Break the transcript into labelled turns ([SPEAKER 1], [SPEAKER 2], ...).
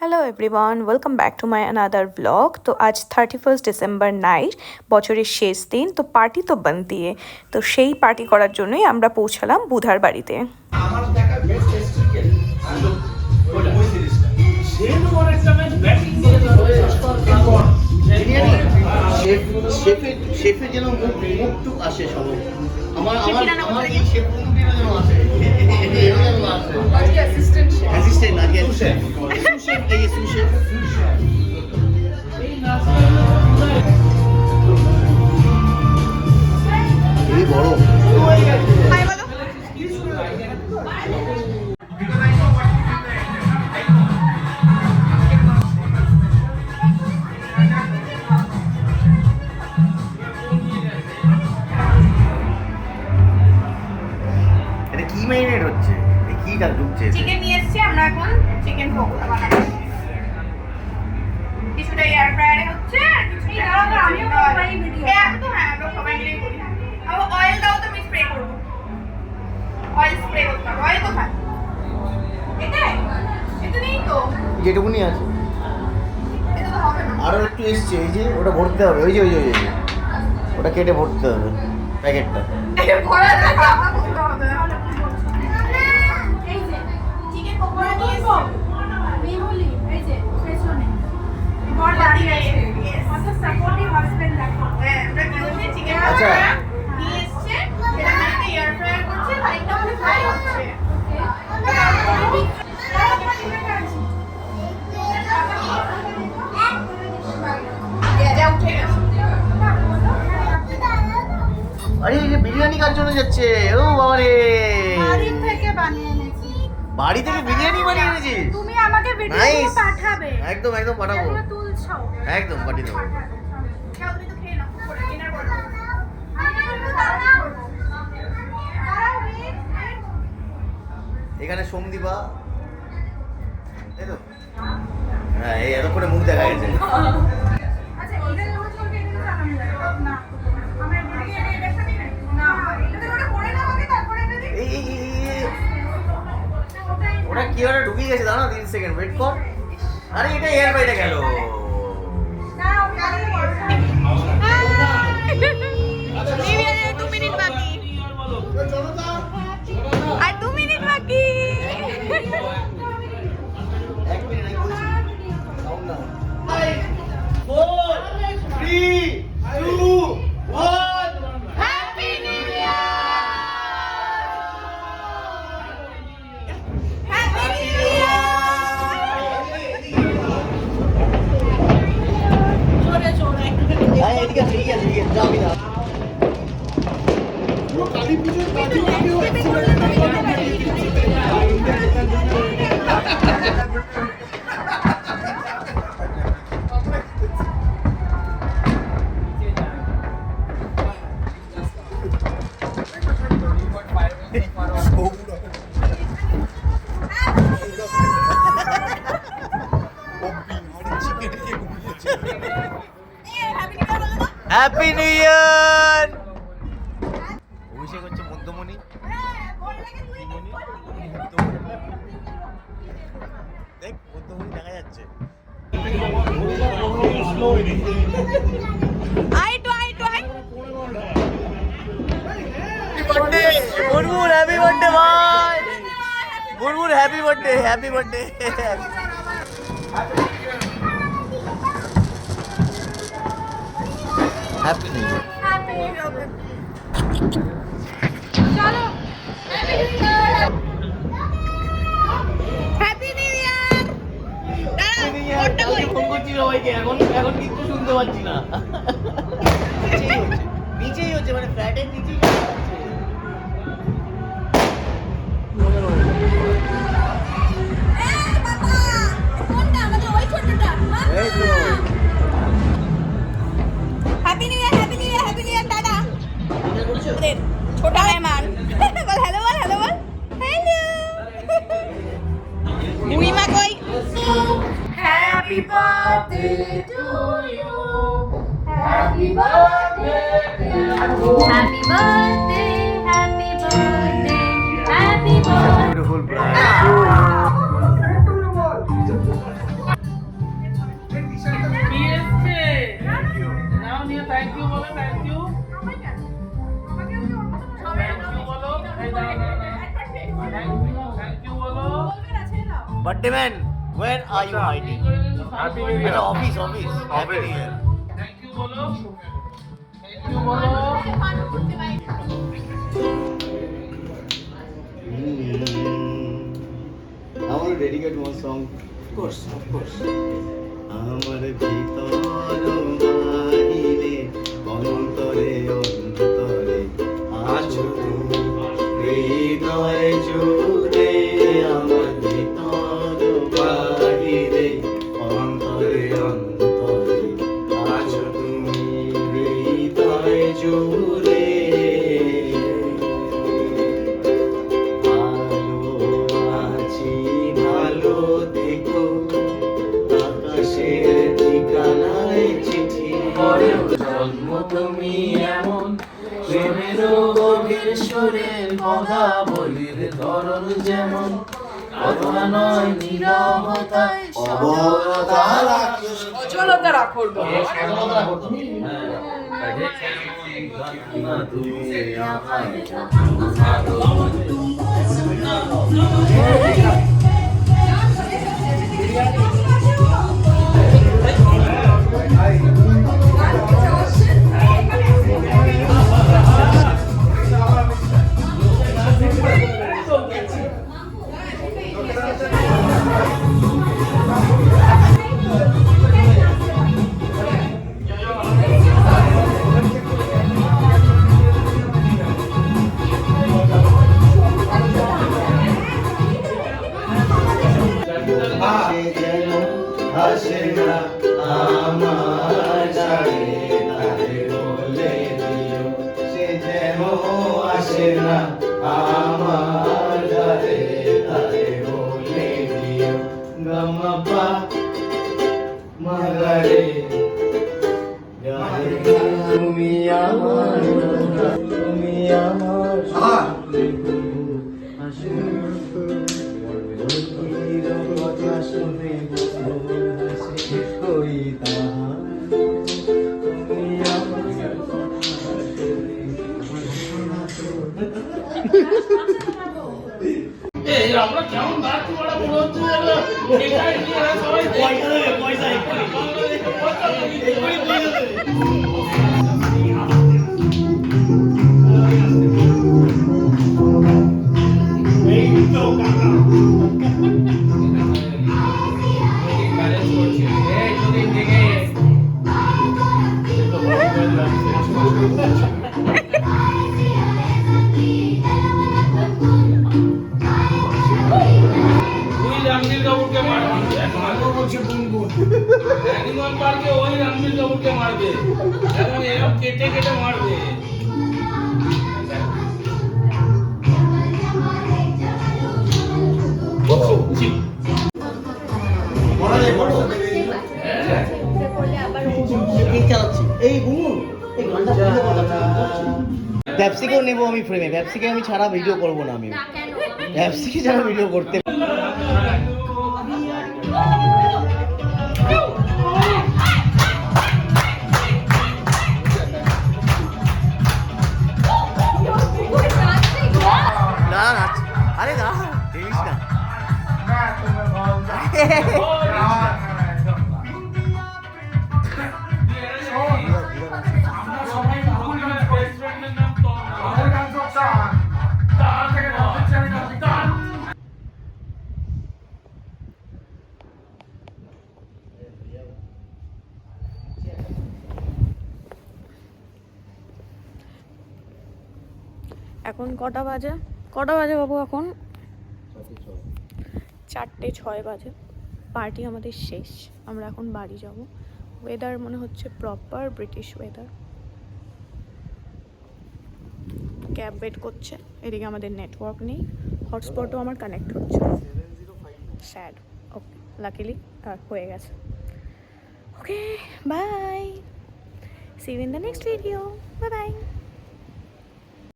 [SPEAKER 1] Hello everyone, welcome back to my another blog. তো আজ 31 December night, বছরের শেষ দিন। তো পার্টি তো বানতি है, তো সেই পার্টি করার জন্যই আমরা পৌঁছালাম বুধার বাড়িতে।
[SPEAKER 2] আমার দেখা বেস্ট টেস্টিকেল ওই সিরিজটা সেম অনেকটা ম্যাচ ব্যাটিং করে
[SPEAKER 3] শেফে যেন মুখটুক আসে সবাই আমার আমার আমার এই শেফ বন্ধুটিরও যেন আসে এরও যেন আসে আজকে অ্যাসিস্ট্যান্ট আজকে সুশেফ এই সুশেফ এই বড়
[SPEAKER 1] হাই বলো।
[SPEAKER 3] এটা কি ম্যারিনেট হচ্ছে এই কিটা ঢুকছে
[SPEAKER 4] চিকেন নিয়ে এসেছি আমরা এখন চিকেন পকোড়া বানাবো কিছুটা এয়ার ফ্রায়ারে হচ্ছে আর কিছুটা আমিও সবাই ভিডিও তো হ্যাঁ আমরা সবাই মিলে করি আর অয়েল দাও তো আমি স্প্রে করব অয়েল স্প্রে করতে হবে অয়েল কোথায় এটা নেই তো
[SPEAKER 3] যেটুকুনি আছে
[SPEAKER 4] এটা তো হবে না
[SPEAKER 3] আরো একটু এসছে এই যে ওটা ভরতে হবে ওই যে ওটা কেটে ভরতে হবে প্যাকেটটা
[SPEAKER 4] এটা ভরা থাকে আমরা করতে হবে এই যে চিকেন পকোড়া নিয়ে এসেছি মেহুলি এই যে পেছনে বড় দাঁড়িয়ে আছে কত সাপোর্টিভ হাজবেন্ড দেখো হ্যাঁ আমরা কি হচ্ছে চিকেন
[SPEAKER 3] আচ্ছা।
[SPEAKER 4] পকোড়া নিয়ে এসেছে এটা মানে এয়ার ফ্রায়ার করছে ভাইটা মানে ফ্রাই হচ্ছে যা উঠে গেছে
[SPEAKER 3] আরে এই যে বিরিয়ানি কার জন্য যাচ্ছে ও বাবা রে
[SPEAKER 4] বাড়ি থেকে বানিয়ে এনেছি
[SPEAKER 3] বাড়ি থেকে বিরিয়ানি বানিয়ে এনেছি
[SPEAKER 4] তুমি আমাকে ভিডিও
[SPEAKER 3] Nice.
[SPEAKER 4] পাঠাবে
[SPEAKER 3] একদম একদম পাঠাবো
[SPEAKER 4] এগুলো তুলছো
[SPEAKER 3] একদম পাঠিয়ে দেবো
[SPEAKER 4] খাও তুমি তো খেয়ে নাও করে ডিনার করো
[SPEAKER 3] এখানে সোমদীপা এই তো হ্যাঁ এই এত করে মুখ দেখা গেছে
[SPEAKER 4] আচ্ছা এটা রোজ করতে এটা জানানো যায় না আমার বিরিয়ানি এটা খাবি না এটা ওটা করে নাও আগে তারপরে এটা দিই
[SPEAKER 3] এই ওটা কি ওটা ঢুকে গেছে দাঁড়া 3 সেকেন্ড ওয়েট কর আরে এটা এয়ার বাইরে গেল
[SPEAKER 4] না আমি আগে নিবিয়ারে 2 মিনিট বাকি আর 2 মিনিট বাকি
[SPEAKER 3] এক মিনিট আমি বলছি সাউন্ড না 4 3 2 1
[SPEAKER 4] happy new year happy new ইয়ার জোরে জোরে
[SPEAKER 3] আয় এদিকে এদিকে যাও বিনা হ্যাপি নিউ ইয়ার অভিষেক হচ্ছে মধ্যমণি দেখ মধ্যমণি দেখা যাচ্ছে
[SPEAKER 4] আই টু আই
[SPEAKER 3] বার্থডে বুনবুন হ্যাপি বার্থডে ভাই Bunbun happy birthday happy new year
[SPEAKER 4] happy new year চলো হ্যাপি নিউ ইয়ার
[SPEAKER 3] ফোন করছি সবাইকে এখন কিছু শুনতে পাচ্ছি না নিচেই হচ্ছে মানে ফ্ল্যাটের নিচেই এই তো
[SPEAKER 4] হ্যাপি নিউ ইয়ার দাদা ছোট মেহমান বল হ্যালো হ্যালো মুইমা কই happy birthday to you happy birthday happy birthday happy birthday
[SPEAKER 3] beautiful bride birthday man where are you hiding?
[SPEAKER 2] Happy new
[SPEAKER 3] আচ্ছা
[SPEAKER 2] year
[SPEAKER 3] office happy new year.
[SPEAKER 2] Thank you বলো thank you বলো
[SPEAKER 3] I want to dedicate one song. Of course. আমার ভিতর বাহিরে অন্তরে অন্তরে আছো তুমি হৃদয় জুড়ে আমার ভিতর বাহিরে অন্তরে অন্তরে আছো তুমি হৃদয় জুড়ে ভালো আছি ভালো দেখো আকাশের ঠিকানায় চিঠি পড়ে জন্ম তুমি এমন প্রেমের গভীর সুরে কথা বলির ধরন যেমন কথা নয় নীরবতায় অবরতা রাখো
[SPEAKER 5] অচলতা রাখো
[SPEAKER 3] আসে যেন আসে না আমার ডাকে তারে বলে দিও সে যেন আসে না আমার ডাকে তারে বলে দিও গামাপা মাগারে তুমি আমার তুমি আমার কথা শুনে ওই তুমি
[SPEAKER 2] এই আমরা কেমন নাচ করা মনে হচ্ছে এটাই নিয়ে সবাই
[SPEAKER 3] পয়সা দেবে পয়সা
[SPEAKER 2] রণবীর কাপুরকে মারবে অ্যানিমল পার্কে ওই রণবীর কাপুরকে মারবে এবং এরকম কেটে কেটে মারবে
[SPEAKER 3] এই বুমুন এই গানটা ব্যবসাকেও নেবো আমি ফ্রেমে ব্যবসাকে আমি ছাড়া ভিডিও করবো না আমি ব্যবসাকে ছাড়া ভিডিও করতে না না আরে না দেখিস না
[SPEAKER 1] এখন কটা বাজে বাবু? এখন 4:06 বাজে। পার্টি আমাদের শেষ, আমরা এখন বাড়ি যাব। ওয়েদার মনে হচ্ছে proper British weather. Cab wait করছে, এদিকে আমাদের নেটওয়ার্ক নেই, হটস্পটও আমার কানেক্ট হচ্ছে। স্যাড। ওকে, লাকিলি হয়ে গেছে। Okay, bye, see you in the next video. Bye by.